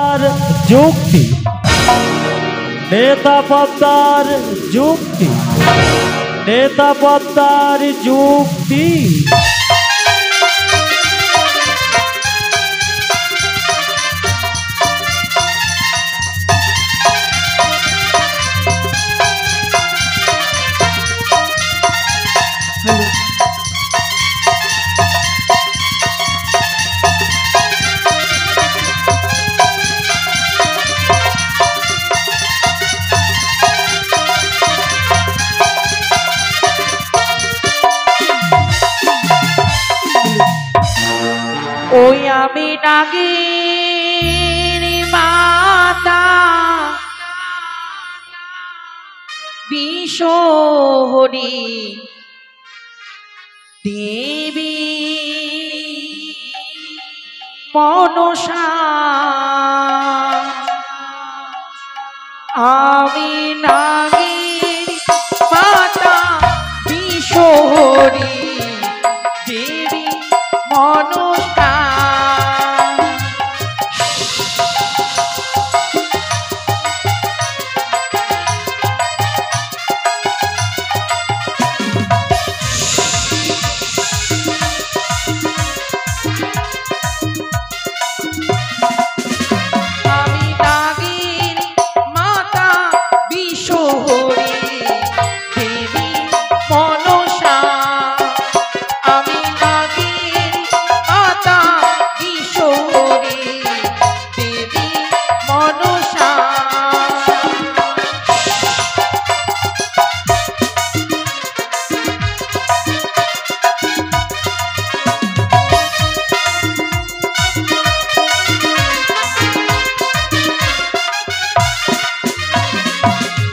আর যুক্তি নেতা পদ্মার যুক্তি নেতা পদ্মার যুক্তি ওই আমি নাগির মাতা বিশোহরি দেবী মনসা আমি নাগির মাতা বিশোহরি দেবী মনসা আমি নাগির মাতা বিশোহরি দেবী মনসা আমি নাগির মাতা বিশোহরি দেবী মনসা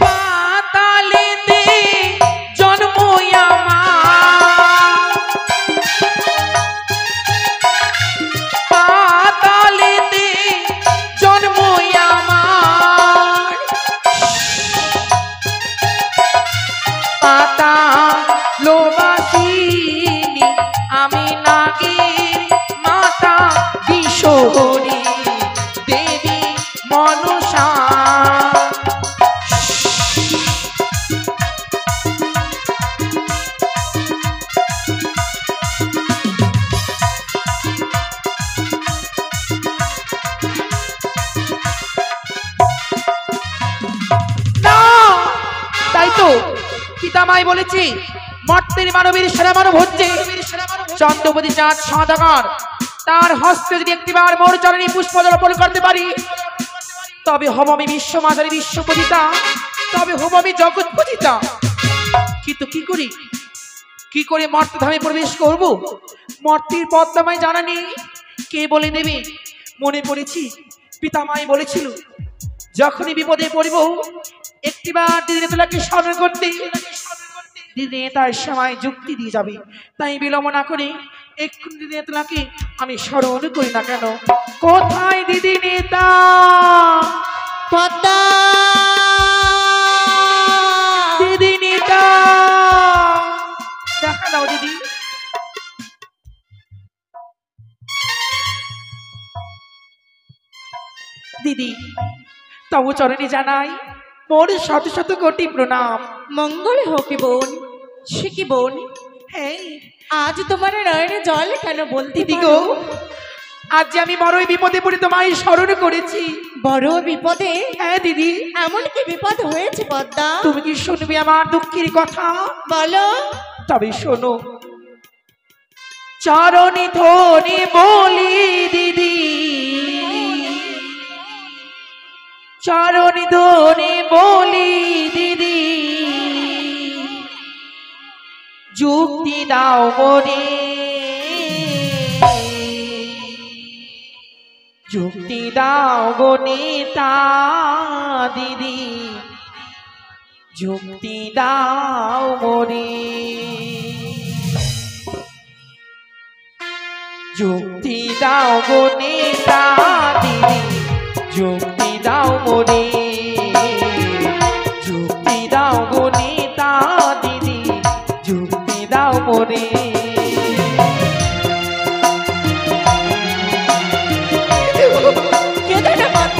পাতালেতে জন্ম আমার পাতালেতে জন্ম আমার পাতালবাসিনী আমি নাগির মাতা বিশোহরি দেবী মনসা না তাই তো পিতামাই বলেছি মর্তের মানবীর সেরা মানব হচ্ছে চন্দ্রপতি চাঁদ সদাগর তার হস্তে যদি একটিবার মোর চরণী পুষ্পজল অর্পণ করতে পারি তবে হব আমি বিশ্ব মাঝারি বিশ্ব পূজিতা তবে হব আমি জগৎ পূজিতা কিন্তু কি করে মর্তধামে প্রবেশ করব মর্তির পথ আমায় জানা নেই কে বলে দেবে মনে পড়েছি পিতামাই বলেছিল যখনই বিপদে পড়িব একটিবার দিদি নেতাকে স্মরণ করতে দিদি নেতার সময় যুক্তি দিয়ে যাবে তাই বিলম্ব না করে এক্ষুনি দিদি নেতাকে আমি স্মরণ করি না কেন কোথায় দিদি নেতা পদ্মা দিদি নেতা দেখা দাও দিদি দিদি তবু চরণে জানাই মোর শত শত কোটি প্রণাম মঙ্গল হোক বোন। সে কি বোন, হ্যাঁ আজ তোমার নয়নে জল কেন বলতে দিদি গো আজ যে আমি বড়ই বিপদে পড়ে তোমায় স্মরণ করেছি বড় বিপদে? হ্যাঁ দিদি এমন কি বিপদ হয়েছে পদ্মা? তুমি কি শুনবে আমার দুঃখের কথা? বলো। তবে শোনো চরণে ধরে বলি দিদি চরণে ধরে বলি দিদি যুক্তি দাও মনে যুক্তি দাও গো নেতা দিদি যুক্তি দাও মনে যুক্তি দাও গো নেতা দিদি যুক্তি দাও মনে যুক্তি দাও গো নেতা দিদি যুক্তি দাও মনে কেঁদো না পদ্মা,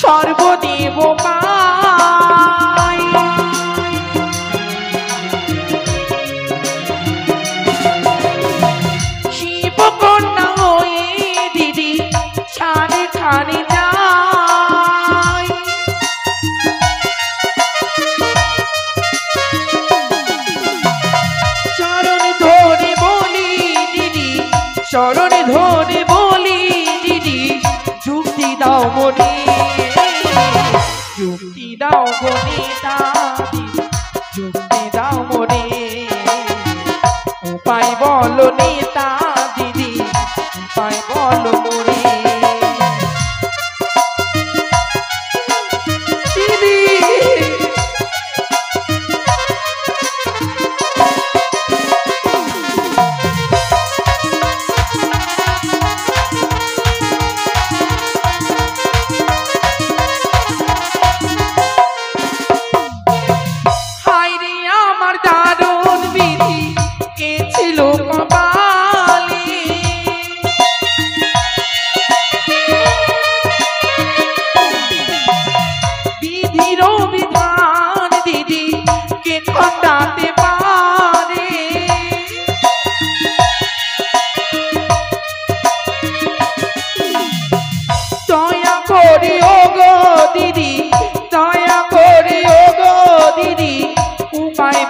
সর্বদেব পাই। শিবকন্যা হয়ে দিদি ছাড়ে খানে যাই। চরণে ধরে বলি দিদি, চরণে ধরে বলি দিদি, যুক্তি দাও মনে, যুক্তি দাও মনে দাদি, যুক্তি দাও মনে, উপায় বলো নেতা দিদি, উপায় বলো মনে। দিদি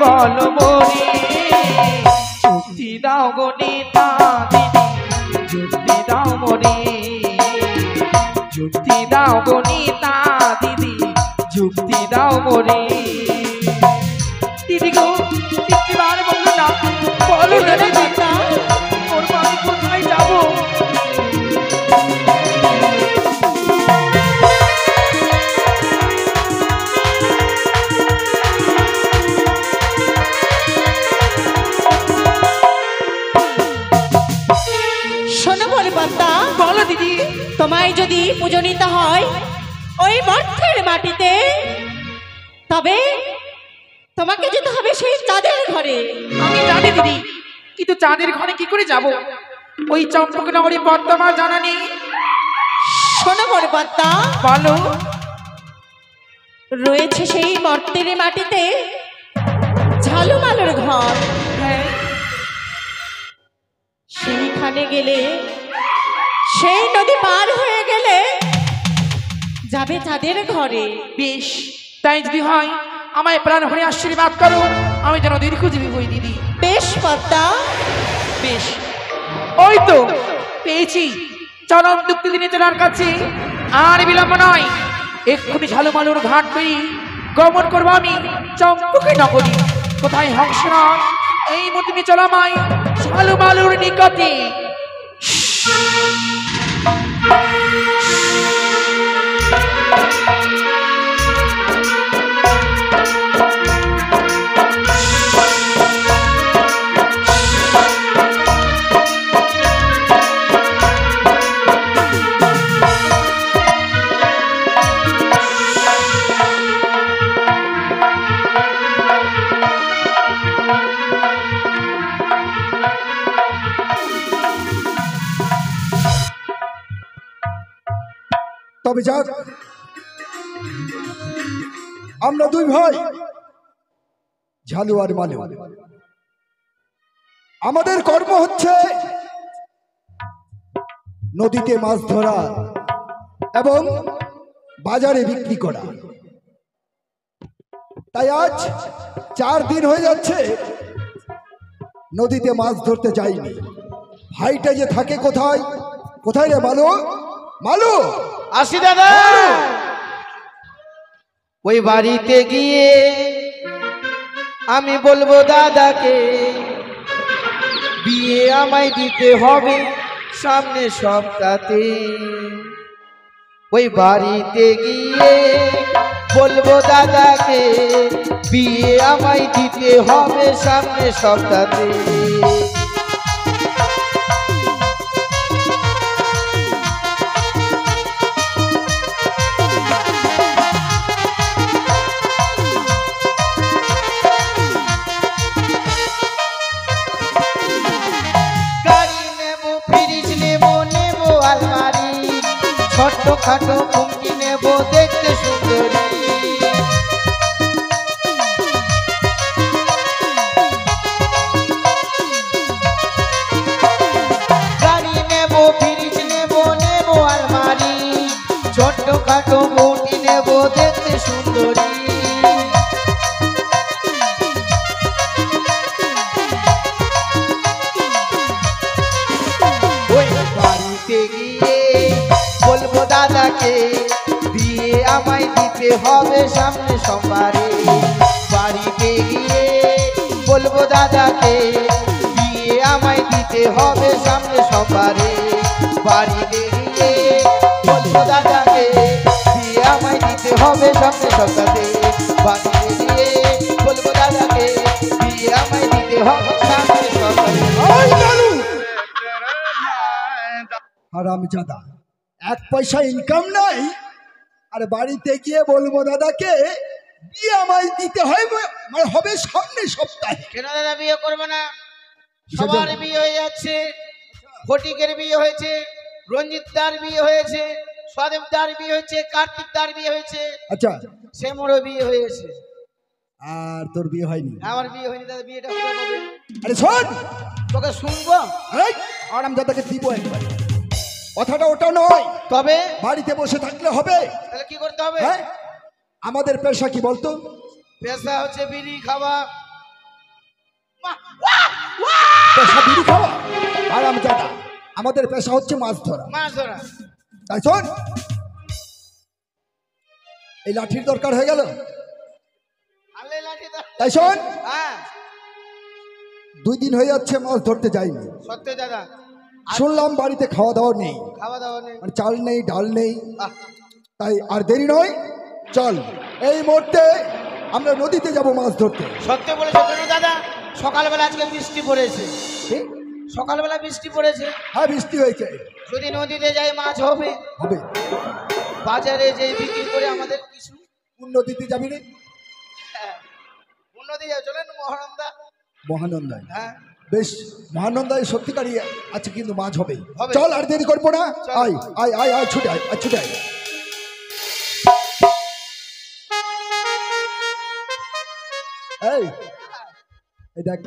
বলো মনে, যুক্তি দাও গো নেতা দিদি, যুক্তি দাও মনে, যুক্তি দাও গো নেতা দিদি, যুক্তি দাও মনে। দিদি গো একটিবার বলো না, বলো না দিদি, ওর বাড়ি কোথায় যাবো? বলো দিদি। তোমায় যদি পুজো নিতে হয় ওই মর্তের মাটিতে, তবে তোমাকে যেতে হবে সেই চাঁদের ঘরে। আমি জানি দিদি, কিন্তু চাঁদের ঘরে কি করে যাব? ওই চম্পকনগরী বর্তমান জানা নেই। শোনো বড় পদ্মা, বলো। রয়েছে সেই মর্তের মাটিতে ঝালুমালুর ঘর। হ্যাঁ, সেইখানে গেলে, সেই নদী পার হয়ে গেলে যাবে চাঁদের ঘরে। বেশ, তাই যদি হয় আমায় প্রাণ ভরে আশীর্বাদ করো, আমি যেন দীর্ঘজীবী হই দিদি। বেশ পদ্মা, বেশ। ওই তো পেয়েছি চরম দুঃখী দিনে চলার কাছে, আর বিলম্ব নয়, এক্ষুনি ঝালুমালুর ঘাট পেরিয়ে গমন করবো আমি চম্পকে নগরী। কোথায় হংসরাজ, এই মতিনি চলামাই ঝালুমালুর নিকটে। তবে যাক, আমরা দুই ভাই ঝালু আর মালু, আমাদের কর্ম হচ্ছে নদীতে মাছ ধরা এবং বাজারে বিক্রি করা। তাই আজ 4 দিন হয়ে যাচ্ছে নদীতে মাছ ধরতে যাইনি। ভাইটা যে থাকে কোথায়, কোথায় রে মালু? মালু, আসি দাদা। ওই বাড়িতে গিয়ে আমি বলবো দাদাকে, বিয়ে আমায় দিতে হবে সামনে সপ্তাহে। ওই বাড়িতে গিয়ে বলবো দাদাকে, বিয়ে আমায় দিতে হবে সামনে সপ্তাহে। ছোট্ট খাটো ঘুমটি নেব দেখতে সুন্দরী গাড়ি নেব ফ্রিজ নেব নেব আলমারি ছোট্ট খাটো ঘুমটি নেব দেখতে সুন্দরী ওই বাড়িতে গিয়ে বলবো দাদাকে বিয়ে আমায় দিতে হবে সামনে সোমবারে বাড়িতে গিয়ে বলবো দাদাকে বিয়ে আমায় দিতে হবে সামনে সোমবারে বাড়িতে গিয়ে বলবো দাদাকে বিয়ে আমায় দিতে হবে সামনে সপ্তাহে বাড়িতে গিয়ে বলবো দাদাকে বিয়ে আমায় দিতে হবে সামনে সপ্তাহে হারামজাদা, এক পয়সা ইনকাম নাই আর বাড়িতে গিয়ে বলবো দাদাকে বিয়ে আমায় দিতে হবে সামনে সপ্তাহে। কেন দাদা বিয়ে করবে না? সবার বিয়ে হয়ে যাচ্ছে, ফটিকের বিয়ে হয়েছে, রঞ্জিত দার বিয়ে হয়েছে, সদেব দার বিয়ে হয়েছে, কার্তিক দার বিয়ে হয়েছে, আচ্ছা, শ্যামরও বিয়ে হয়েছে, আর তোর বিয়ে হয়নি? আমার বিয়ে হয়নি দাদা। বিয়েটা কোথায় হবে? আরে শোন, তোকে শুনবো? হারামজাদাকে দিব একবার। কথাটা ওটা নয়, তবে বাড়িতে বসে থাকলে হবে? তাহলে কি করতে হবে? হ্যাঁ, আমাদের পেশা কি বলতো? পেশা হচ্ছে বিড়ি খাওয়া। পেশা বিড়ি খাওয়া? হারামজাদা, আমাদের পেশা হচ্ছে মাছ ধরা। মাছ ধরা। তাই শোন, এই লাঠির দরকার হয়ে গেল। আলে লাঠি দাও। তাই শোন, হ্যাঁ, 2 দিন হয়ে যাচ্ছে মাছ ধরতে যাইনি। সত্যি দাদা। শুনলাম বাড়িতে খাওয়া দাওয়া নেই, খাওয়া দাওয়া নেই। মানে চাল নেই, ডাল নেই। আহ, তাই আর দেরি নয়, চল এই মুহূর্তে আমরা নদীতে যাব মাছ ধরতে। সত্যি বলেছো কেন দাদা? সকালবেলা আজকে বৃষ্টি পড়েছে। কি? সকালবেলা বৃষ্টি পড়েছে। হ্যাঁ, বৃষ্টি হয়েছে। যদি নদীতে যাই মাছ হবে। হবে। বাজারে যে বিক্রি করে আমাদের কিছু। কোন নদীতে যাবি রে? নদী যাও, চলেন মহানন্দা। মহানন্দায়? হ্যাঁ, বেশ, মহানন্দায় সত্যিকারই আছে, কিন্তু মাছ হবে। হবে। চল, আর দেরি করবো না। চল। আয় আয় আয় আয়, ছুটে আয়, আয় ছুটে আয়। এই এই দেখ,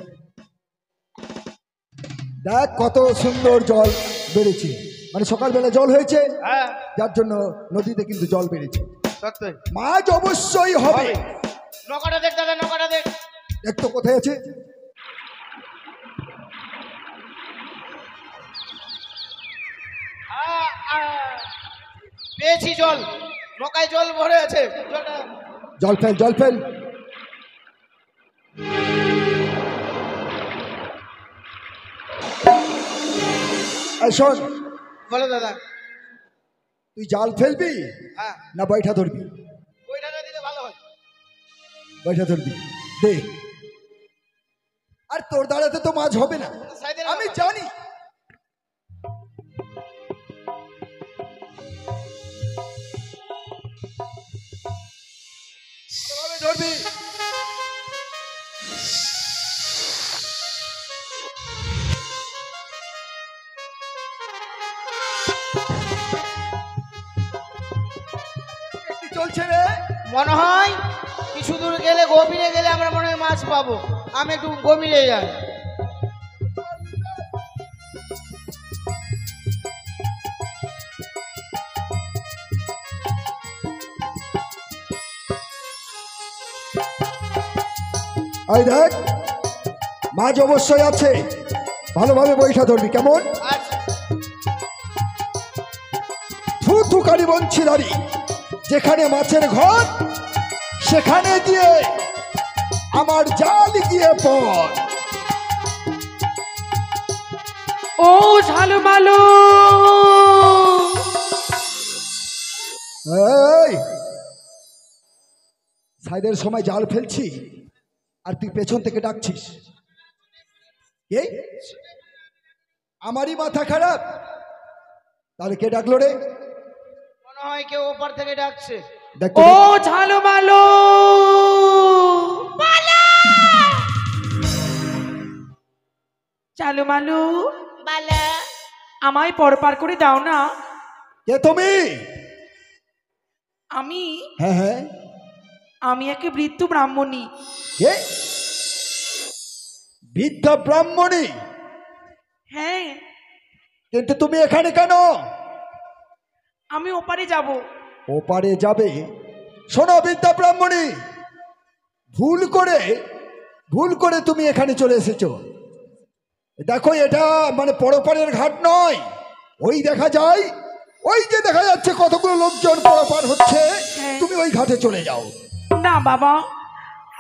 দেখ কত সুন্দর জল বেড়েছে, মানে সকালবেলা জল হয়েছে, হ্যাঁ, যার জন্য নদীতে কিন্তু জল বেড়েছে। সত্যি মাছ অবশ্যই হবে। নৌকাটা দেখ দাদা, নৌকাটা দেখ। দেখ তো কোথায় আছে। পেয়েছি জল, নৌকায় জল ভরে আছে। জল ফেল, জল ফেল। এই শোন, বলো দাদা। তুই জাল ফেলবি হ্যাঁ, না বৈঠা ধরবি? ওইটা দিলে ভালো হয়। বৈঠা ধরবি, দে। আর তোর দাঁড়াতে তো মাছ হবে না, সাইডে আমি জানি। ধরবি। চলছে রে, মনে হয় কিছু দূর গেলে, গভীরে গেলে আমরা মনে হয় মাছ পাবো। আমি একটু গভীরে যাই। এই দেখ, মাছ অবশ্যই আছে, ভালোভাবে বৈঠা ধরবি, কেমন? আচ্ছা, থু থু কারি বঞ্চিদারি, যেখানে মাছের ঘর সেখানে গিয়ে আমার জাল গিয়ে পড়। ও ঝালুমালু, এই সাইদের সময় জাল ফেলছি আর তুই পেছন থেকে ডাকছিস। এই আমারই মাথা খারাপ, তাহলে কে ডাকলো রে? মনে হয় কেউ ওপার থেকে ডাকছে। দেখ তো, ও ঝালুমালু, ঝালুমালু, বালা, আমায় পরপার করে দাও না। কে তুমি? আমি হ্যাঁ হ্যাঁ, আমি এক বৃদ্ধ ব্রাহ্মণী। কে? বৃদ্ধা ব্রাহ্মণী? হ্যাঁ, কিন্তু তুমি এখানে কেন? আমি ওপারে যাব। ওপারে যাবে? শোনো বৃদ্ধা ব্রাহ্মণী, ভুল করে তুমি এখানে চলে এসেছো। দেখো এটা মানে পরপারের ঘাট নয়। ওই দেখা যায়, ওই যে দেখা যাচ্ছে কতগুলো লোকজন পরপার হচ্ছে, তুমি ওই ঘাটে চলে যাও। না বাবা,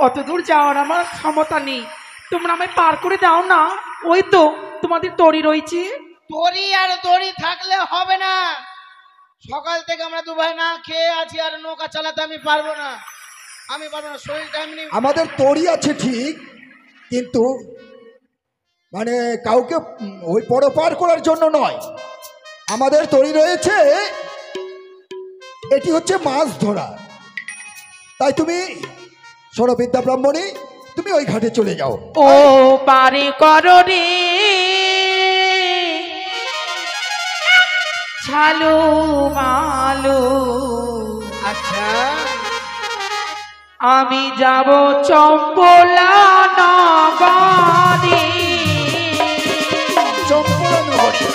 অত দূর যাওয়ার আমার ক্ষমতা নেই, তোমরা আমায় পার করে দাও না। ওই তো তোমাদের তরি রয়েছে। তরি আর দড়ি থাকলে হবে না। সকাল থেকে আমরা দু ভাই না খেয়ে আছি, আর নৌকা চালাতে আমি পারবো না, শরীরটা এমনি। আমাদের তরি আছে ঠিক, কিন্তু মানে কাউকে ওই পরপার করার জন্য নয়। আমাদের তরি রয়েছে, এটি হচ্ছে মাছ ধরা। তাই তুমি শোনো বিদ্যা ব্রাহ্মণী, তুমি ওই ঘাটে চলে যাও। ও পারে করো রে ছালো মালো, আচ্ছা আমি যাব চম্পলা নগরে। চম্পলা নগরে?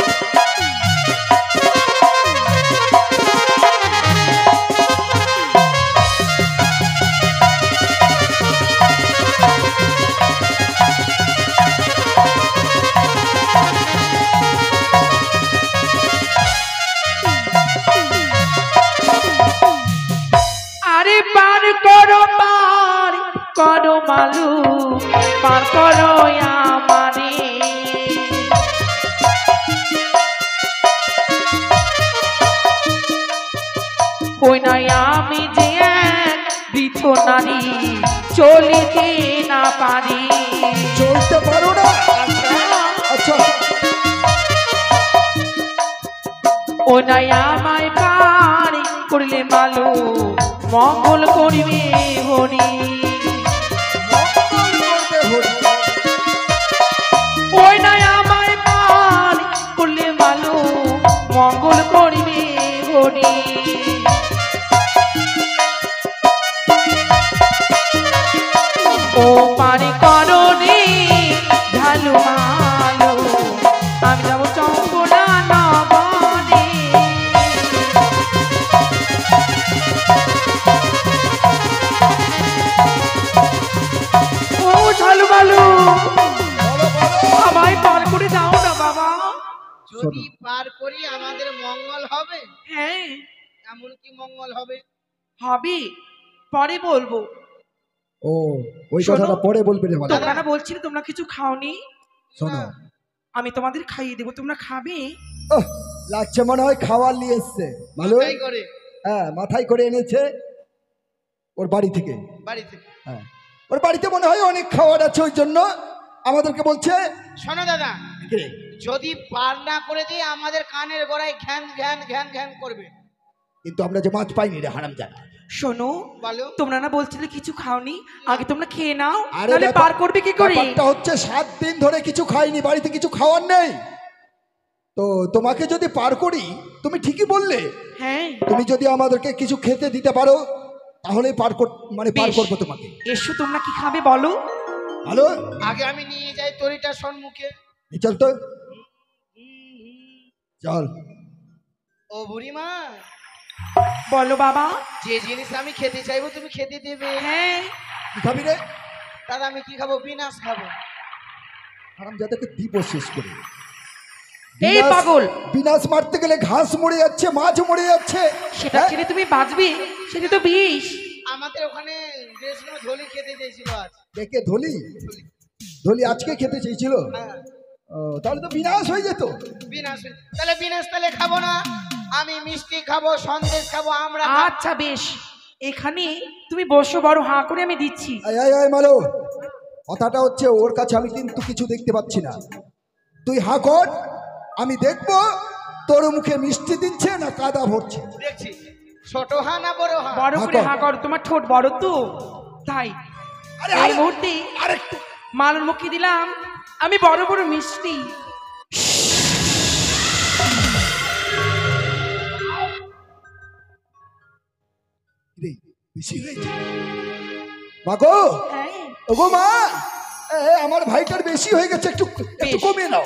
আরে পার করো মালু, পার করো আমারে। ওই নাই আমি যে এক বৃদ্ধ নারী, চলিতে না পারি। চলতে পারো না? আচ্ছা, ও নাই আমায় পার করলে মালু, মঙ্গল করিবে হরি। ওই নাই আমায় পার করলে মালু, মঙ্গল করিবে হরি। ও পারি করো রে ঝালু মালো, আমি যাব চম্পলা নগরে। ও ঝালু মালু, আমায় পার করে দাও না বাবা। যদি পার করি আমাদের মঙ্গল হবে। হ্যাঁ এমন কি মঙ্গল হবে? হবে, পরে বলবো। ও ওই কথাটা পরে বলবে রে। তোমরা না বলছিলে তোমরা কিছু খাওনি? শোনো, আমি তোমাদের খাইয়ে দেবো, তোমরা খাবে? লাগছে মনে হয় খাওয়ার নিয়ে এসছে। ভালো, তাই করে হ্যাঁ মাথায় করে এনেছে ওর বাড়ি থেকে। বাড়িতে হ্যাঁ, ওর বাড়িতে মনে হয় অনেক খাবার আছে, ওই জন্য আমাদেরকে বলছে। শোনো দাদা, যদি পার না করে দিই আমাদের কানের গোড়ায় ঘ্যান ঘ্যান ঘ্যান ঘ্যান করবে। কিন্তু আমরা যে মাছ পাইনি রে হারামজাদা। শোনো, বলো। তোমরা না বলছিলে কিছু খাওনি, আগে তোমরা খেয়ে নাও, আরে তাহলে পার করবে কি করে? ব্যাপারটা হচ্ছে 7 দিন ধরে কিছু খাইনি, বাড়িতে কিছু খাওয়ার নেই। তো তোমাকে যদি পার করি, তুমি ঠিকই বললে, হ্যাঁ তুমি যদি আমাদেরকে কিছু খেতে দিতে পারো তাহলে পার বেশ। করবো তোমাকে। এসো, তোমরা কি খাবে বলো? ভালো, আগে আমি নিয়ে যাই তরিটা সম্মুখে। চল তো, চল। ও বুড়িমা, বলো বাবা। যে জিনিস আমি খেতে চাইবো তুমি খেতে দেবে। হ্যাঁ, কি খাবি রে? দাদা আমি কি খাবো? বিনাশ খাবো। হারামজাদাকে দিব শেষ করে। এই পাগল, বিনাশ মারতে গেলে ঘাস মরে যাচ্ছে, মাছ মরে যাচ্ছে। সেটা খেলে তুমি বাঁচবে? সেটা তো বিষ। আমাদের ওখানে বেশগুলো ধলি খেতে চেয়েছিল আজ। দেখে ধলি আজকে খেতে চেয়েছিল। হ্যাঁ, তাহলে তো বিনাশ হয়ে যেত। বিনাশ তাহলে বিনাশ তাহলে খাবো না, আমি মিষ্টি খাবো, সন্দেশ খাবো, আমরা আচ্ছা বেশ, এখানে তুমি বসো, বড় হাঁ করে আমি দিচ্ছি। আয় মালো, কথাটা হচ্ছে ওর কাছে আমি কিন্তু কিছু দেখতে পাচ্ছি না। তুই হাঁ কর, আমি দেখবো তোর মুখে মিষ্টি দিচ্ছে না কাদা ভরছে। দেখছি ছোট হা না বড় হা। বড় করে হাঁ করো, তোমার ঠোঁট বড় তো তাই। এই মুহূর্তে আরেকটু মালুর মুখে দিলাম আমি বড় বড় মিষ্টি। বেশি হয়েছে মা গো, হ্যাঁ ওগো মা, আমার ভাইটার বেশি হয়ে গেছে, একটু একটু কমিয়ে নাও।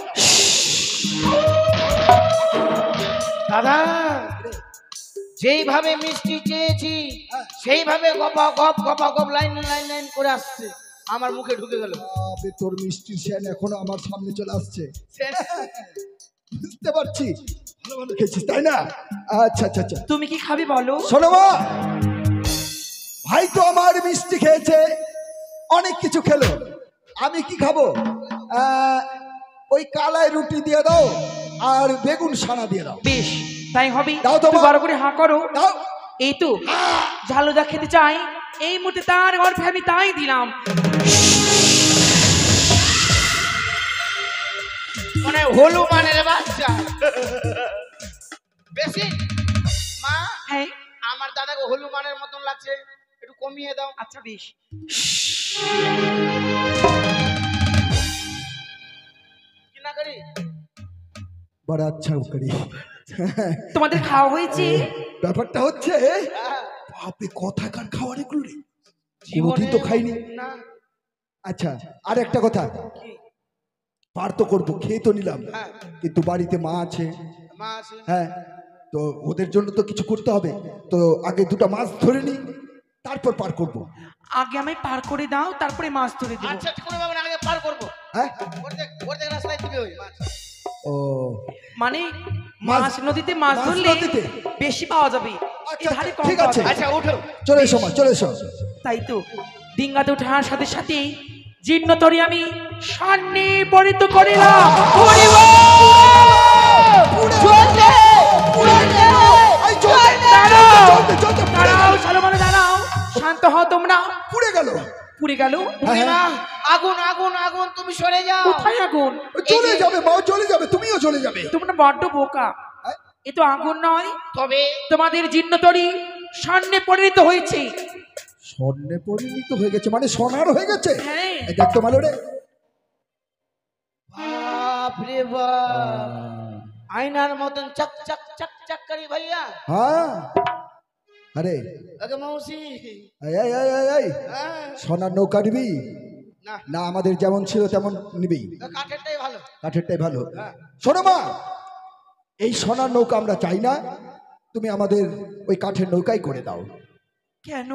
দাদা যেইভাবে মিষ্টি চেয়েছি সেইভাবে গপা গপ লাইন লাইন লাইন করে আসছে, আমার মুখে ঢুকে গেল। আবে তোর মিষ্টির শ্যান এখনো আমার সামনে চলে আসছে, বুঝতে পারছি। ভালো ভালো খেয়েছিস তাই না? আচ্ছা আচ্ছা আচ্ছা, তুমি কি খাবে বলো? শোনো মা, ভাই তো আমার মিষ্টি খেয়েছে, অনেক কিছু খেলো, আমি কি খাবো? ওই কালাই রুটি দিয়ে দাও আর বেগুন সানা দিয়ে দাও। বেশ তাই হবে। দাও তো তুমি মা। বড় করে হাঁ করো। দাও। এই তো ঝালু যা খেতে চাই এই মুহূর্তে তার গল্পে আমি তাই দিলাম। মানে হলুমানের বাচ্চা বেশি। মা হ্যাঁ আমার দাদাকে হলুমানের মতন লাগছে, একটু কমিয়ে দাও। আচ্ছা বেশ। কি না করি? বড় আচ্ছা করি। তোমাদের খাওয়া হয়েছে? ব্যাপারটা হচ্ছে হ্যাঁ, বাপে কথাকার খাওয়ার এগুলো রে, জীবনে কোনোদিন তো খাইনি। না। আচ্ছা আর একটা কথা, কি? পার তো করবো, খেয়ে তো নিলাম, হ্যাঁ, কিন্তু বাড়িতে মা আছে, মা আছে। হ্যাঁ, তো ওদের জন্য তো কিছু করতে হবে, তো আগে দুটো মাছ ধরে নি, তারপর পার করবো। আগে আমায় পার করে দাও, তারপরে মাছ ধরে দেবো। আচ্ছা কোনো ব্যাপার না, আগে পার করবো। হ্যাঁ, অর্ধেক রাস্তায় দিবে ওই মাছ। ও মানে মাছ- মাছ নদীতে মাছ মাছ ধরলে নদীতে? বেশি পাওয়া যাবে, আচ্ছা, এধারে কম ঠিক পাওয়া আছে। যাবে। আচ্ছা উঠো। চলে এসো মা, চলে এসো। তাই তো ডিঙ্গাতে ওঠার সাথে সাথে জীর্ণতরি আমি সান্নে পরিত করিলাম। এই চলতে, দাঁড়াও, চলতে, চলতে, পুড়ে দাঁড়াও, গেল। সালমান দাঁড়াও, শান্ত হও তোমরা। পুড়ে গেল। পুড়ে গেল? হ্যাঁ, হ্যাঁ। আগুন আগুন আগুন, তুমি সরে যাও। কোথায় আগুন? চলে যাবে মা, চলে যাবে, তুমিও চলে যাবে। তোমরা বড্ড বোকা। এ তো আগুন নয়, তবে তোমাদের জীর্ণতরি সান্নে পরিণত হয়েছে। স্বর্ণে পরিণত হয়ে গেছে মানে সোনার হয়ে গেছে? হ্যাঁ এই দেখ তো ভালো রে। বাপ রে বাপ, আয়নার মতন চক চক চক চক করি ভাইয়া। হ্যাঁ, আরে আগে মৌসি। এই, এই, এই, এই, এই, হ্যাঁ, সোনার নৌকা নিবি না না আমাদের যেমন ছিল তেমন নিবি? কাঠেরটাই ভালো। কাঠেরটাই ভালো। হ্যাঁ। শোনো মা, এই সোনার নৌকা আমরা চাই না, তুমি আমাদের ওই কাঠের নৌকাই করে দাও। কেন?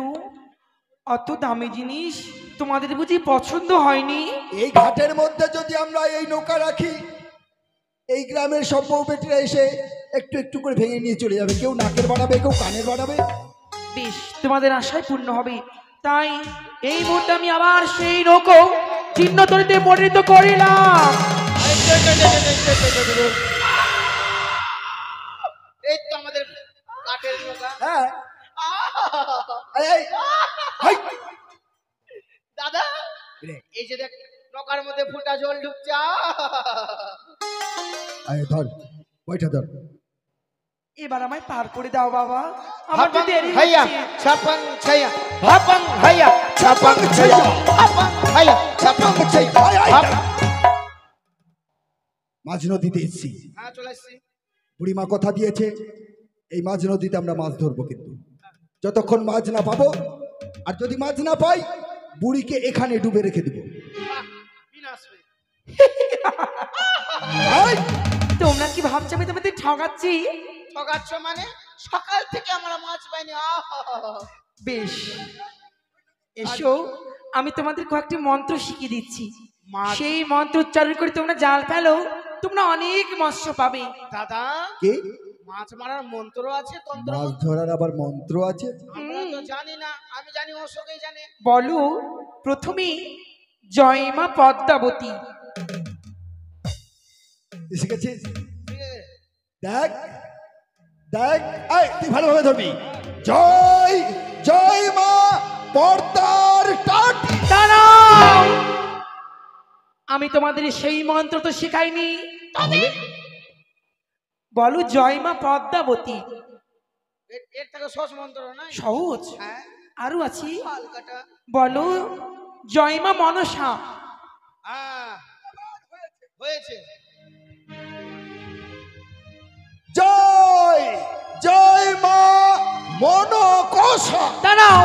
অত দামি জিনিস তোমাদের বুঝি পছন্দ হয়নি? এই ঘাটের মধ্যে যদি আমরা এই নৌকা রাখি, এই গ্রামের সব বউ বেটিরা এসে একটু একটু করে ভেঙে নিয়ে চলে যাবে, কেউ নাকের বাড়াবে, কেউ কানের বাড়াবে। বেশ, তোমাদের আশায় পূর্ণ হবে। তাই এই মুহূর্তে আমি আবার সেই নৌকো চিহ্নতরিতে পরিণত করিলাম। এই তো আমাদের কাঠের নৌকা। হ্যাঁ, এই, এই, হাই। দাদা এই যে দেখ নৌকার মধ্যে ফুটা জল ঢুকছে। আয় ধর, ওইটা ধর। এবার আমায় পার করে দাও বাবা, আমার তো হাপাং দেরি হাইয়া হচ্ছে। ছাপাং ছায়া, হাপাং হাইয়া ছাপাং ছায়া, হাপাং হাইয়া ছাপাং ছায়া। আয়, আয়, হাপাং। মাঝ নদীতে এসছি, হ্যাঁ চলে আসছি। বুড়িমা কথা দিয়েছে এই মাঝ নদীতে আমরা মাছ ধরবো, কিন্তু যতক্ষণ মাছ না পাবো, আর যদি মাছ না পাই বুড়িকে এখানে ডুবে রেখে দেবো। বাহ, বিনাশ হয়ে। আয়, তোমরা কি ভাবছো আমি তোমাদের ঠকাচ্ছি? ঠকাচ্ছ মানে? সকাল থেকে আমরা মাছ পাইনি। বেশ, এসো আমি তোমাদের কয়েকটি মন্ত্র শিখিয়ে দিচ্ছি। মাছ- সেই মন্ত্র উচ্চারণ করে তোমরা জাল ফেলো, তোমরা অনেক মৎস্য পাবে। দাদা কে? মাছ মারার মন্ত্র আছে, তন্ত্র মাছ মন্ত্র? ধরার আবার মন্ত্র আছে? আমরা তো জানি না, আমি জানি অশোকই জানে। বলো, প্রথমে জয় মা পদ্মাবতী। এসে গেছিস? ঠিক আছে? দেখ দেখ, আয় তুই ভালোভাবে ধরবি। জয় জয় মা পর্দার টাট। দাঁড়াও, আমি তোমাদের সেই মন্ত্র তো শেখাইনি। বলো জয় মা পদ্মাবতী। এর থেকে সহজ মন্ত্র নাই? সহজ হ্যাঁ আরো আছে। হালকাটা। বলো জয় মা মনসা। হ্যাঁ হয়েছে। জয় জয় মা মনোকর। মনসা। দাঁড়াও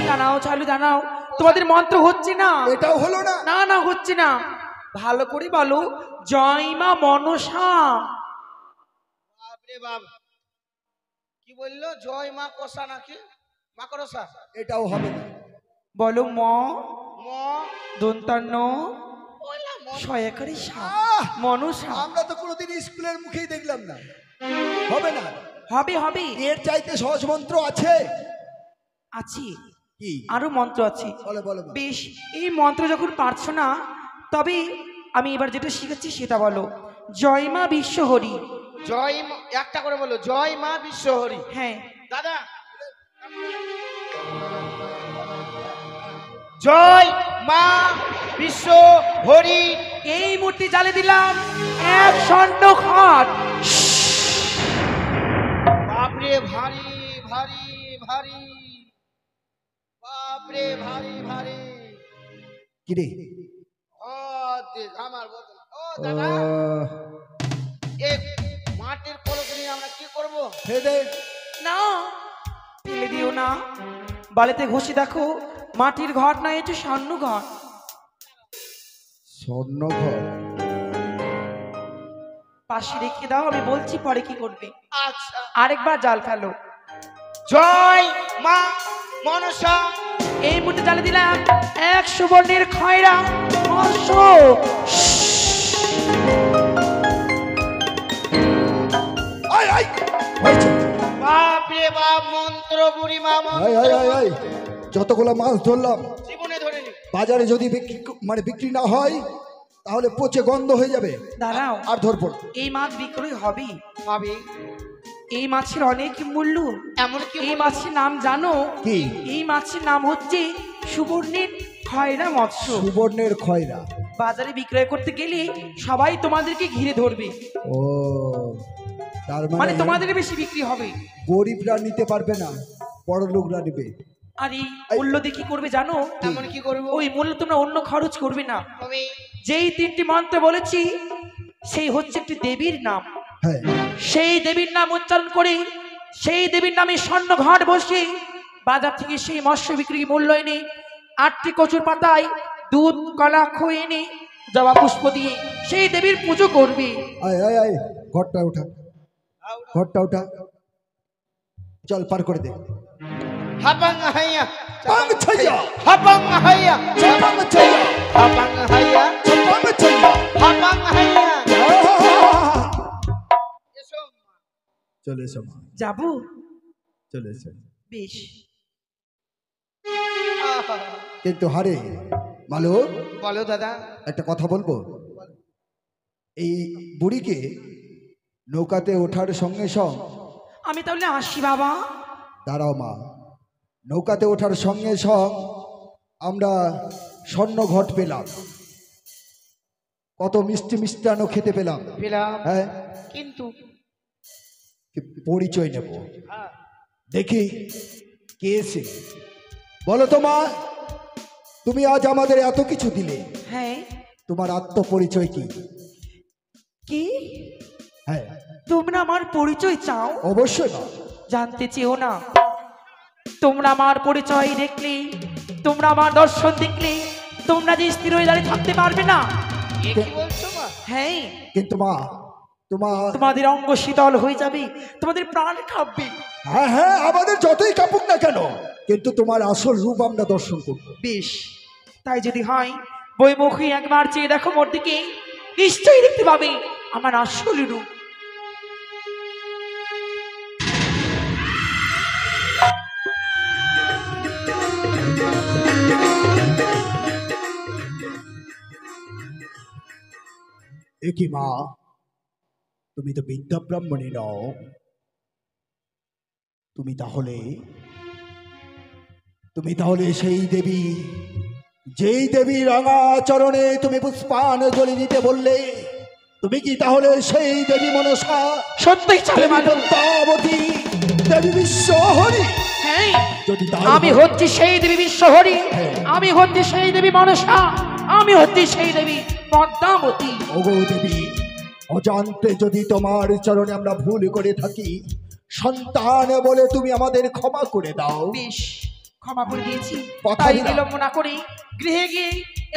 দাঁড়াও চালু দাঁড়াও, তোমাদের মন্ত্র হচ্ছে না। এটাও হলো না। না না হচ্ছে না, ভালো করে বলো জয় মা মনসা। বাপরে বাপ, কি বললো? জয় মা কষা নাকি মা করসা? এটাও হবে না। বলো ম ম দন্তান্ন ওলা ম সয়াকারী সা আহ! মনসা। আমরা তো কোনোদিন স্কুলের মুখেই দেখলাম না। হবে না। হবে হবে এর চাইতে সহজ মন্ত্র আছে? আছে, কি? আরো মন্ত্র আছে। বলো বলো। বেশ, এই মন্ত্র যখন পারছো না, তবে আমি এবার যেটা শিখাচ্ছি সেটা বলো। জয় মা বিশ্বহরি। জয় একটা করে বলো, জয় মা বিশ্বহরি। হ্যাঁ দাদা, জয় মা বিশ্ব হরি। এই মূর্তি জ্বালে দিলাম এক স্বর্ণ ঘট। বাপরে ভারী ভারী ভারী, বাপরে ভারী ভারী। কিরে? ও দেখ আমার বদল। ও দাদা, এই মাটির কলস নিয়ে আমরা কি করব? ফেদে। না ফেলে দিও না, বাড়িতে ঘষে দেখো মাটির ঘট না, এটা স্বর্ণ ঘট। স্বর্ণ ঘর? পাশে রেখে দাও, আমি বলছি পরে কি করবে। আচ্ছা, আরেকবার জাল ফেলো। জয় মা মনসা। এই মুহূর্তে জ্বালে দিলাম এক সুবর্ণের খয়রা মৎস্য। আয় আয় হয়েছে। বাপরে বাপ, মন্ত্র বুড়ি মা আয় আয় আয় আয়। যতগুলো মাছ ধরলাম জীবনে ধরেনি। বাজারে যদি বিক্রি না হয় তাহলে পচে গন্ধ হয়ে যাবে। দাঁড়াও, আর ধরবো না। এই মাছ বিক্রয় হবে। ভাবি এই মাছের অনেক মূল্য। এমন কি এই মাছের নাম জানো? কি? এই মাছের নাম হচ্ছে সুবর্ণের খয়রা মৎস্য। সুবর্ণের খয়রা? বাজারে বিক্রয় করতে গেলে সবাই তোমাদেরকে ঘিরে ধরবে, ও, তার মানে মানে তোমাদের বেশি বিক্রি হবে। গরিবরা নিতে পারবে না, বড় লোকরা নিবে। আর এই মূল্য দিয়ে কি করবে জানো? এমন কি করব? ওই মূল্য তোমরা অন্য খরচ করবে না। তুমি যেই তিনটি মন্ত্র বলেছি সেই হচ্ছে একটি দেবীর নাম। হ্যাঁ, সেই দেবীর নাম উচ্চারণ করে সেই দেবীর নামে স্বর্ণ ঘট বসে বাজার থেকে সেই মৎস্য বিক্রি মূল্য এনে 8টি কচুর পাতায় দুধ কলা খই এনে জবা পুষ্প দিয়ে সেই দেবীর পুজো করবে। আয় আয় আয়, ঘরটা ওঠা, ঘরটা ওঠা। চল পার করে দে। হাপাং হাইয়া পাং ছাইয়া, হাপাং হাইয়া পাং ছাইয়া, হাপাং হাইয়া পাং ছাইয়া। হাপাং হাইয়া। এসো চলে এসো মা, যাবো? চলে এসো। বেশ। আহা। কিন্তু হারে মালো, বলো দাদা। একটা কথা বলবো। এই বুড়িকে নৌকাতে ওঠার সঙ্গে সঙ্গে, আমি তাহলে আসি বাবা। দাঁড়াও মা, নৌকাতে ওঠার সঙ্গে সঙ্গে আমরা স্বর্ণ ঘট পেলাম, কত মিষ্টি মিষ্টান্ন খেতে পেলাম। পেলাম, হ্যাঁ, কিন্তু কি পরিচয় নেব, হ্যাঁ, দেখি কে এসে। বলো তো মা, তুমি আজ আমাদের এত কিছু দিলে, হ্যাঁ। তোমার আত্মপরিচয় কি? কি হ্যাঁ, তোমরা আমার পরিচয় চাও? অবশ্যই মা। জানতে চেও না? তোমরা আমার পরিচয় দেখলে, তোমরা আমার দর্শন দেখলে তোমরা যে স্থির হয়ে দাঁড়িয়ে থাকতে পারবে না। এ কি বলছো মা? হ্যাঁ, কিন্তু মা, তোমাদের অঙ্গ শীতল হয়ে যাবে, তোমাদের প্রাণ কাঁপবে। হ্যাঁ হ্যাঁ, আমাদের যতই কাপুক না কেন, কিন্তু তোমার আসল রূপ আমরা দর্শন করব। বেশ, তাই যদি হয় বইমুখী একবার চেয়ে দেখো মোর দিকে, নিশ্চয়ই দেখতে পাবে আমার আসল রূপ। একই মা, তুমি তো বিদ্যা ব্রাহ্মণী নও, তুমি তাহলে সেই দেবী, যেই দেবী রাঙা চরণে তুমি পুষ্পাঞ্জলি দিতে বললে, তুমি কি তাহলে সেই দেবী মনসা? সত্যই চলে দেবী মানুষ। পদ্মাবতী, দেবী বিশ্বহরি? হ্যাঁ, যদি তাই আমি হয়- হচ্ছি সেই দেবী বিশ্বহরি, হ্যাঁ। আমি হচ্ছি সেই দেবী মনসা, আমি হচ্ছি সেই দেবী পদ্মাবতী। ওগো দেবী, অজান্তে যদি তোমার চরণে আমরা ভুল করে থাকি, সন্তান বলে তুমি আমাদের ক্ষমা করে দাও। বেশ, ক্ষমা করে দিয়েছি। কথা তাই দিলাম। বিলম্ব না করে গৃহে গিয়ে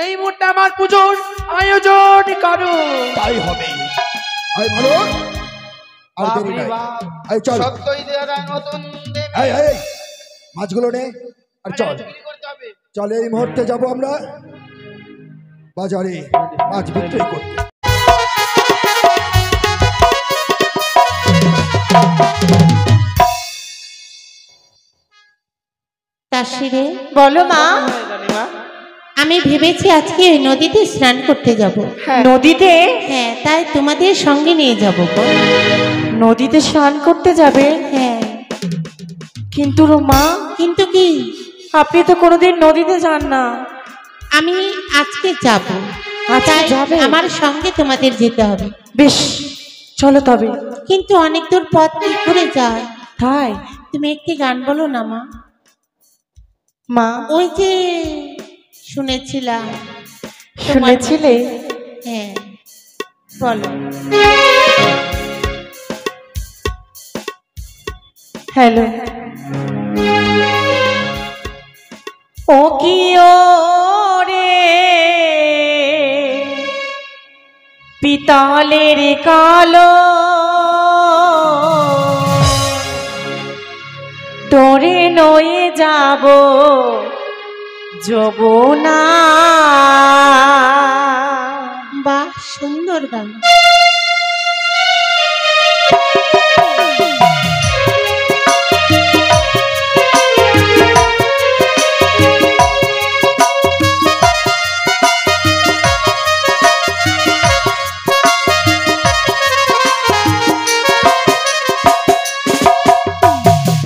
এই মুহূর্তে আমার পুজোর আয়োজন করো। তাই হবে। আয় ভালো, আর দেরি বাপরে নাই। বাপ, আয় চল, সত্যই দেয়া যায় নতুন দেবী। এই এই মাছগুলো নে আর চল। বিক্রি করতে হবে। চল, এই মুহূর্তে যাব আমরা বাজারে মাছ বিক্রি করতে। তাসিরে বলো মা, আমি ভেবেছি আজকে ওই নদীতে স্নান করতে যাব। নদীতে? হ্যাঁ, তাই তোমাদের সঙ্গে নিয়ে যাব গো। নদীতে স্নান করতে যাবে? হ্যাঁ। কিন্তু মা, কিন্তু কি? আপনি তো কোনোদিন নদীতে যান না। আমি আজকে যাব। আজকে তাই যাবে? আমার সঙ্গে তোমাদের যেতে হবে। বেশ, চলো তবে। কিন্তু অনেক দূর পথ কি করে যায়? তাই? তুমি একটি গান বলো না মা। মা, ওই যে শুনেছিলাম। শুনেছিলে? হ্যাঁ, বলো। হ্যালো। ও কি ও রে পিতলের কালো তোরে নয়ে যাব যমুনা। বাহ, সুন্দর গান।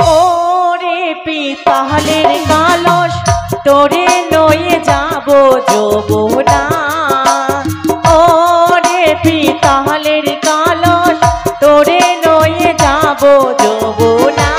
ওরে পিতলের কালস তোরে নয়ে যাব যমুনা। ওরে পিতলের কালস তোরে নয়ে যাব যমুনা।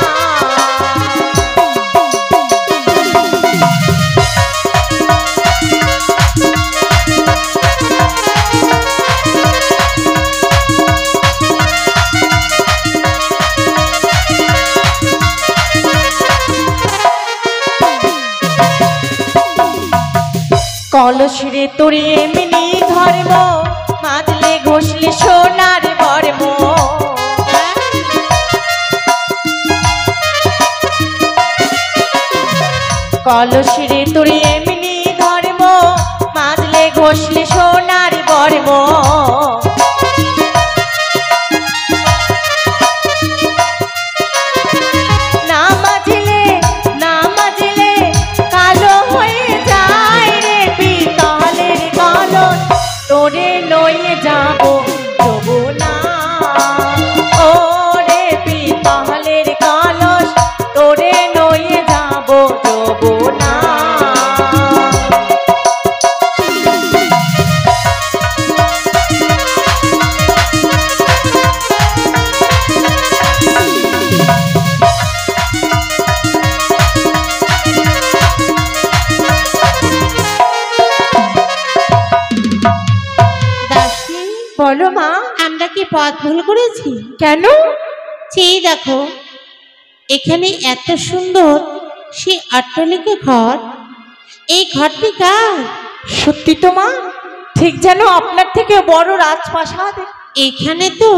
কলসিরে তোরে এমনি ধর্ম মাতলে ঘষলে সোনার বর্ম। কলসিরে তোরে এমনি ধর্ম মাতলে ঘষলে সোনার বর্ম। না মাজলে না মাজলে কালো হয়ে যায় রে পিতলের কলস তোরে নয়ে যাব যমুনা। ও রে পিতলের কলস তোরে নয়ে যাব যমুনা। দাসী, বলো মা। আমরা কি পথ ভুল করেছি? কেন? সেই দেখো, এখানে এত সুন্দর সেই অট্টালিকা ঘর। এই ঘরটি কার? সত্যি তো মা, ঠিক যেন আপনার থেকে বড় রাজপ্রাসাদ। এখানে তো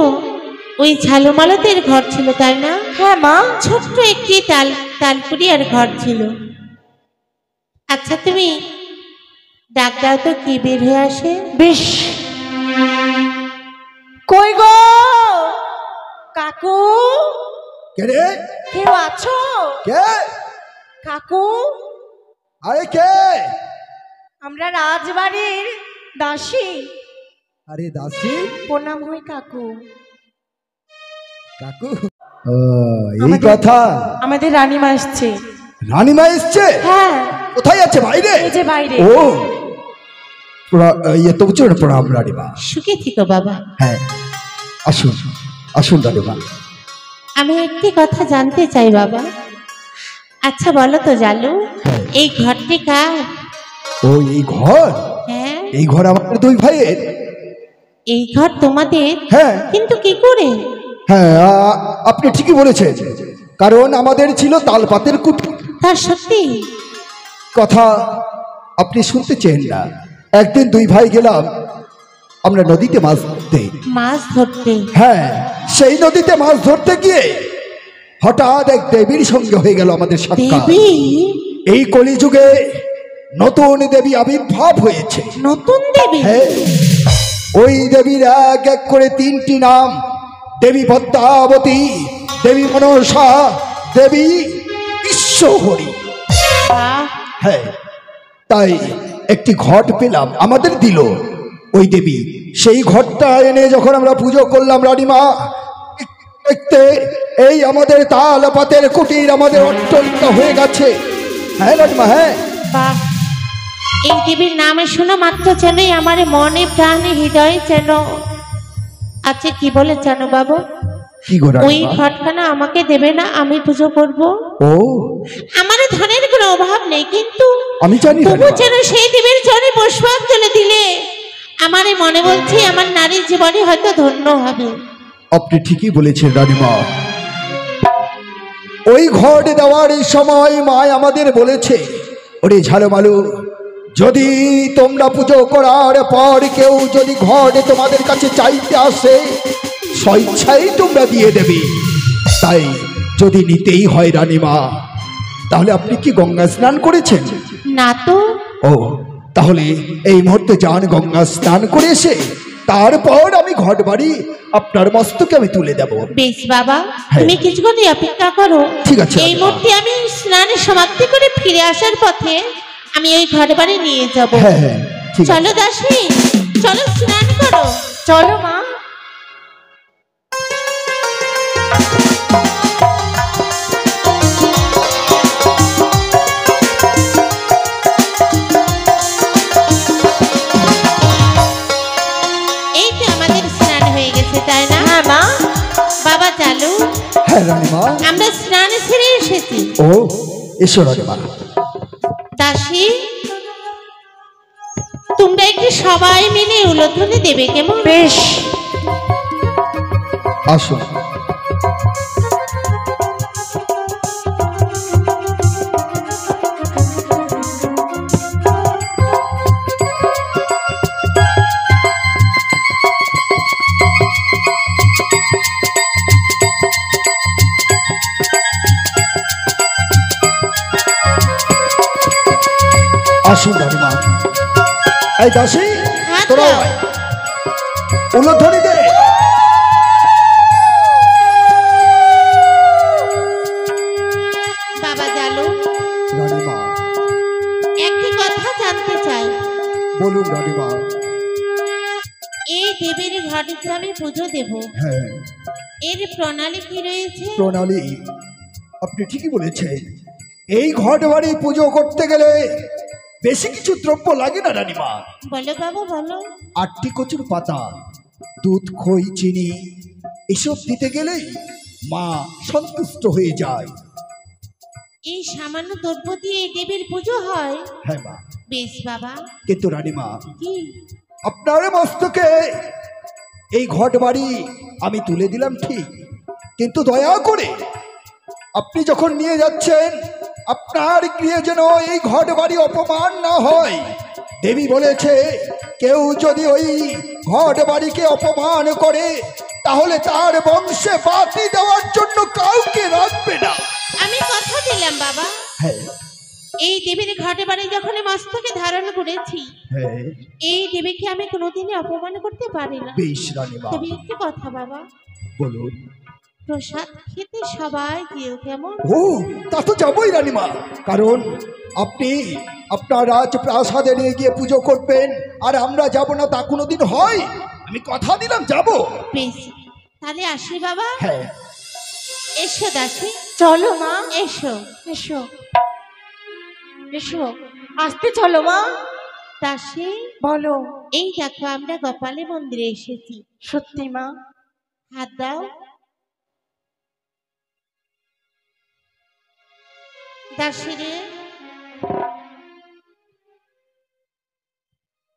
ওই ঝালুমালতের ঘর ছিল, তাই না? হ্যাঁ মা। ছোট্ট একটি তালপুরিয়ার ঘর ছিল। আচ্ছা, তুমি ডাক দাও তো, কি বের হয়ে আসে। বেশ। কই গো কাকু, কে রে? কেউ আছো? কে? কাকু, আরে কে? আমরা রাজবাড়ির দাসী। আরে দাসী, প্রণাম হই কাকু। কাকু। ও, এই কথা। আমাদের রানীমা এসছে। রানীমা এসছে? হ্যাঁ, কোথায় আছে? বাইরে? এই যে বাইরে। ও, ইয়ে তো বুঝছো না, প্রণাম রানীমা। সুখে থেকো বাবা। হ্যাঁ, আসুন আসুন রানীমা। আমি একটি কথা জানতে চাই বাবা। আচ্ছা বলো তো জালু, হ্যাঁ। এই ঘরটি কার? ও, এই ঘর? হ্যাঁ, এই ঘর আমাদের দুই ভাইয়ের। এই ঘর তোমাদের? হ্যাঁ কিন্তু কি করে? হ্যাঁ, আপনি ঠিকই বলেছেন, কারণ আমাদের ছিল তালপাতের কুটি। তা সত্যি? কথা আপনি শুনতে চেন না। একদিন দুই ভাই গেলাম আমরা নদীতে মাছ ধরতে। মাছ ধরতে? হ্যাঁ, সেই নদীতে মাছ ধরতে গিয়ে হঠাৎ এক দেবীর সঙ্গে হয়ে গেল আমাদের সাক্ষাৎ। দেবী? এই কলিযুগে নতুন দেবী আবির্ভাব হয়েছে। নতুন দেবী? হ্যাঁ, ওই দেবীর এক এক করে তিনটি নাম: দেবী পদ্মাবতী, দেবী মনসা, দেবী ঈশ্বরী। বাহ! হ্যাঁ, তাই একটি ঘট পেলাম, আমাদের দিল ওই দেবী। সেই ঘটটা এনে যখন আমরা পুজো করলাম রানীমা, দেখতে এই আমাদের তালপাতের কুটির আমাদের অট্টলিকা হয়ে গেছে। হ্যাঁ রানীমা, হ্যাঁ। বাহ! এই দেবীর নামে শোনা মাত্র যেনই আমার মনে প্রাণে হৃদয়ে যেন আচ্ছা কি বলে জানো বাবু? কি গো ওই রানীমা? ঘটখানা আমাকে দেবে না? আমি পুজো করব। ও, আমার ধনের কোনো অভাব নেই, কিন্তু আমি জানি তবু রানীমা। যেন সেই দেবীর জনে পুষ্পাঞ্জলি দিলে আমার মনে বলছে আমার নারীর জীবনে হয়তো ধন্য হবে। আপনি ঠিকই বলেছেন রানীমা। ওই ঘট দেওয়ার সময় মা আমাদের বলেছে, ওরে ঝালমালু, যদি তোমরা পুজো করার পর কেউ যদি ঘট তোমাদের কাছে চাইতে আসে, স্বেচ্ছাই তোমরা দিয়ে দেবে। তাই যদি নিতেই হয় রানীমা, তাহলে আপনি কি গঙ্গা স্নান করেছেন? না তো। ও, তাহলে এই মুহূর্তে যান গঙ্গা স্নান করে এসে তারপর আমি ঘট বাড়ি আপনার মস্তকে আমি তুলে দেব। বেশ বাবা, হ্যাঁ। তুমি কিছুক্ষণ অপেক্ষা করো। ঠিক আছে। এই মুহূর্তে আমি স্নানের সমাপ্তি করে ফিরে আসার পথে আমি ওই ঘর বাড়ি নিয়ে যাব। হ্যাঁ হ্যাঁ, ঠিক আছে। চলো দাসী, চলো স্নান করো। চলো মা। এই তো আমাদের স্নান হয়ে গেছে, তাই না? হ্যাঁ মা। বাবা চালু, হ্যাঁ রানীমা। আমরা স্নান সেরে এসেছি। ও, এসো রানীমা। দাসী, তোমরা একটু সবাই মিলে উলোধ্বনি দেবে কেমন? বেশ। আসুন। আসুন রানীমা। এই দাসী, হাত তোরা দাও। উলধ্বনি দে। বাবা চালু, রানীমা, একটি কথা জানতে চাই। বলুন রানীমা। এই দেবীর ঘরে যে আমি পুজো দেব, হ্যাঁ, এর প্রণালী কি রয়েছে? প্রণালী আপনি ঠিকই বলেছেন। এই ঘট বাড়ি পুজো করতে গেলে বেশি কিছু দ্রব্য লাগে না রানীমা। বলো বাবা, বলো। 8টি কচুর পাতা, দুধ, খই, চিনি এসব দিতে গেলেই মা সন্তুষ্ট হয়ে যায়। এই সামান্য দ্রব্য দিয়ে এই দেবীর পুজো হয়? হ্যাঁ মা। বেশ বাবা। কিন্তু রানীমা, কি? আপনার মস্তকে এই ঘট বাড়ি আমি তুলে দিলাম ঠিক, কিন্তু দয়া করে আপনি যখন নিয়ে যাচ্ছেন আপনার গৃহে যেন এই ঘট বাড়ি অপমান না হয়। দেবী বলেছে, কেউ যদি ওই ঘট বাড়িকে অপমান করে তাহলে তার বংশে বাতি দেওয়ার জন্য কাউকে রাখবে না। আমি কথা দিলাম বাবা, হ্যাঁ এই দেবীর ঘটে বাড়ি যখন মস্তকে ধারণ করেছি, হ্যাঁ, এই দেবীকে আমি কোনোদিনই অপমান করতে পারি না। বেশ রানীমা, তবে একটি কথা বাবা, বলুন। প্রসাদ খেতে সবাই যেও কেমন? ও, তা তো যাবই রানীমা, কারণ আপনি আপনার রাজপ্রাসাদে নিয়ে গিয়ে পুজো করবেন আর আমরা যাব না, তা কোনোদিন হয়? আমি কথা দিলাম যাব। বেশ, তাহলে আসি বাবা। হ্যাঁ, এসো দাসী, চলো মা। এসো। এসো এসো, আসতে চলো মা। দাসী, বলো। এই দেখো আমরা গোপালী মন্দিরে এসেছি। সত্যি মা? হাত দাও। দাসী রে,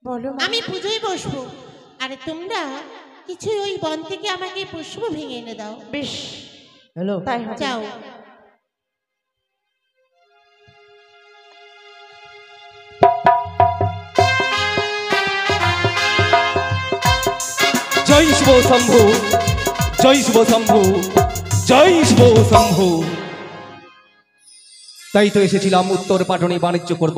বলো মা। আমি পুজোয় বসবো, আরে তোমরা কিছু ওই বন থেকে আমাকে পুষ্প ভেঙে এনে দাও। বেশ, হ্যালো, তাই হবে। যাও। জয় শিব শম্ভু, জয় শিব শম্ভু, জয় শিব শম্ভু। তাই তো এসেছিলাম উত্তর পাটনে বাণিজ্য করব।